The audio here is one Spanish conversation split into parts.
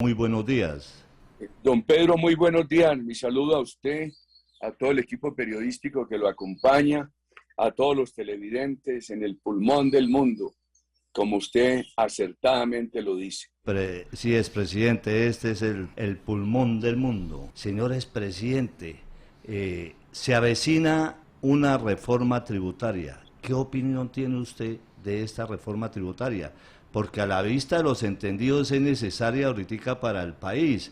Muy buenos días. Don Pedro, muy buenos días. Mi saludo a usted, a todo el equipo periodístico que lo acompaña, a todos los televidentes en el pulmón del mundo, como usted acertadamente lo dice. Sí, es presidente, este es el pulmón del mundo. Señores presidente, se avecina una reforma tributaria. ¿Qué opinión tiene usted de esta reforma tributaria? Porque a la vista de los entendidos es necesaria ahorita para el país,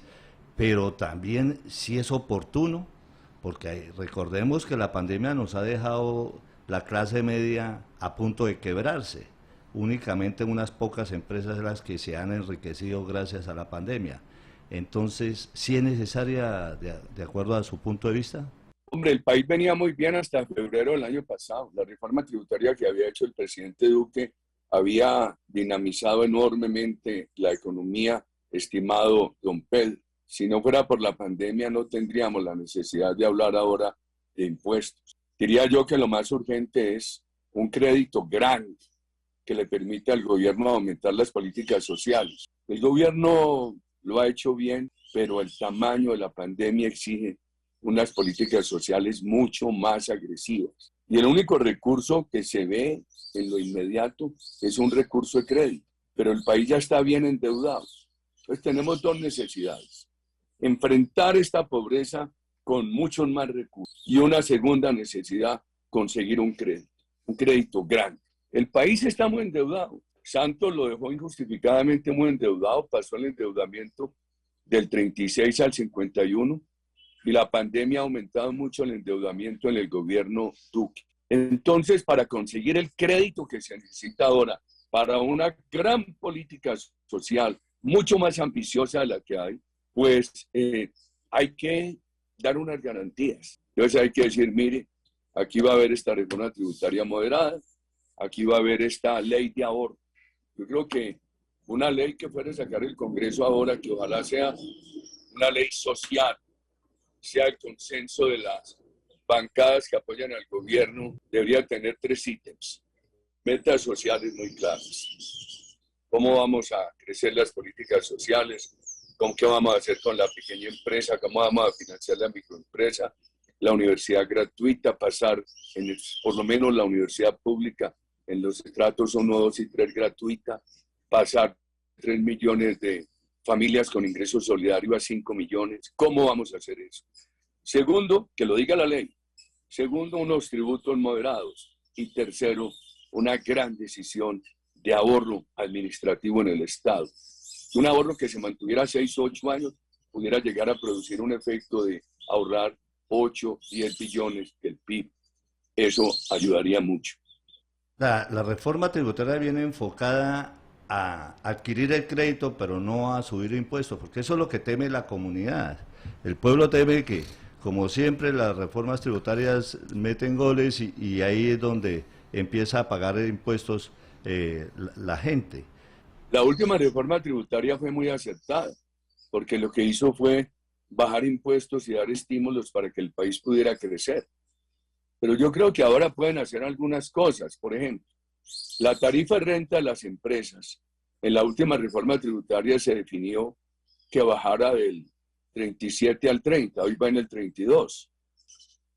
pero también si es oportuno, porque recordemos que la pandemia nos ha dejado la clase media a punto de quebrarse. Únicamente unas pocas empresas las que se han enriquecido gracias a la pandemia. Entonces, ¿sí es necesaria, de acuerdo a su punto de vista? Hombre, el país venía muy bien hasta febrero del año pasado. La reforma tributaria que había hecho el presidente Duque había dinamizado enormemente la economía, estimado don Pedro. Si no fuera por la pandemia, no tendríamos la necesidad de hablar ahora de impuestos. Diría yo que lo más urgente es un crédito grande que le permite al gobierno aumentar las políticas sociales. El gobierno lo ha hecho bien, pero el tamaño de la pandemia exige unas políticas sociales mucho más agresivas. Y el único recurso que se ve en lo inmediato es un recurso de crédito, pero el país ya está bien endeudado. Entonces tenemos dos necesidades: enfrentar esta pobreza con muchos más recursos, y una segunda necesidad, conseguir un crédito grande. El país está muy endeudado. Santos lo dejó injustificadamente muy endeudado, pasó el endeudamiento del 36 al 51, y la pandemia ha aumentado mucho el endeudamiento en el gobierno Duque. Entonces, para conseguir el crédito que se necesita ahora para una gran política social, mucho más ambiciosa de la que hay, pues hay que dar unas garantías. Entonces hay que decir, mire, aquí va a haber esta reforma tributaria moderada, aquí va a haber esta ley de ahorro. Yo creo que una ley que fuera a sacar el Congreso ahora, que ojalá sea una ley social, sea el consenso de las bancadas que apoyan al gobierno, debería tener tres ítems: metas sociales muy claras. ¿Cómo vamos a crecer las políticas sociales? ¿Con qué vamos a hacer con la pequeña empresa? ¿Cómo vamos a financiar la microempresa? La universidad gratuita, pasar por lo menos la universidad pública en los estratos 1, 2 y 3 gratuita, pasar 3 millones de familias con ingresos solidarios a 5 millones. ¿Cómo vamos a hacer eso? Segundo, que lo diga la ley. Segundo, unos tributos moderados. Y tercero, una gran decisión de ahorro administrativo en el Estado. Un ahorro que se mantuviera 6 o 8 años pudiera llegar a producir un efecto de ahorrar 8, 10 billones del PIB. Eso ayudaría mucho. La reforma tributaria viene enfocada a adquirir el crédito, pero no a subir impuestos, porque eso es lo que teme la comunidad. El pueblo teme que, como siempre, las reformas tributarias meten goles y ahí es donde empieza a pagar impuestos la gente. La última reforma tributaria fue muy acertada, porque lo que hizo fue bajar impuestos y dar estímulos para que el país pudiera crecer. Pero yo creo que ahora pueden hacer algunas cosas. Por ejemplo, la tarifa de renta de las empresas. En la última reforma tributaria se definió que bajara del 37 al 30, hoy va en el 32.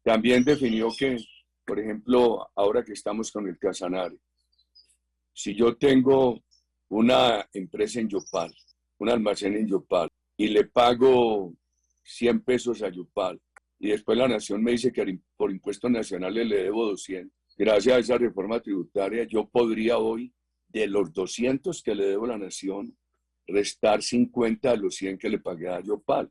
También definió que, por ejemplo, ahora que estamos con el Casanare, si yo tengo una empresa en Yopal, un almacén en Yopal, y le pago 100 pesos a Yopal, y después la nación me dice que por impuestos nacionales le debo 200. Gracias a esa reforma tributaria, yo podría hoy, de los 200 que le debo a la nación, restar 50 de los 100 que le pagué a Yopal.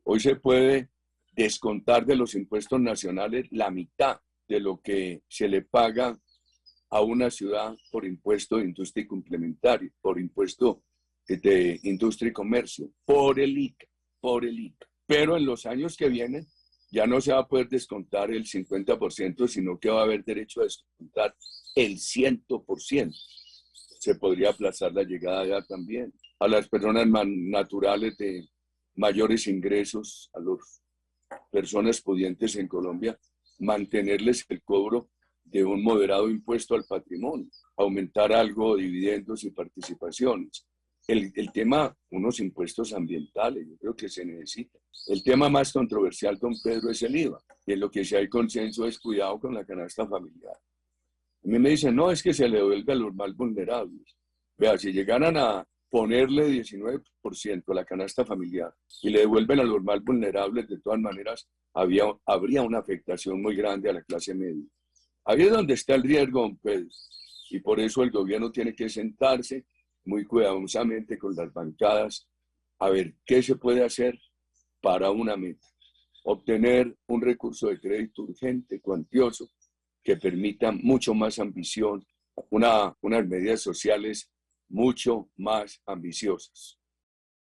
Hoy se puede descontar de los impuestos nacionales la mitad de lo que se le paga a una ciudad por impuesto de industria y complementario, por impuesto de industria y comercio, por el ICA, por el ICA. Pero en los años que vienen ya no se va a poder descontar el 50%, sino que va a haber derecho a descontar el 100%. Se podría aplazar la llegada ya también a las personas naturales de mayores ingresos, a las personas pudientes en Colombia, mantenerles el cobro de un moderado impuesto al patrimonio, aumentar algo dividendos y participaciones. el tema, unos impuestos ambientales, yo creo que se necesita. El tema más controversial, don Pedro, es el IVA. Y en lo que sí hay consenso es cuidado con la canasta familiar. A mí me dicen, no, es que se le devuelve a los más vulnerables. Vea, si llegaran a ponerle 19% a la canasta familiar y le devuelven a los más vulnerables, de todas maneras, habría una afectación muy grande a la clase media. Ahí es donde está el riesgo, don Pedro. Y por eso el gobierno tiene que sentarse muy cuidadosamente con las bancadas a ver qué se puede hacer para una meta. Obtener un recurso de crédito urgente, cuantioso, que permita mucho más ambición, unas medidas sociales mucho más ambiciosas.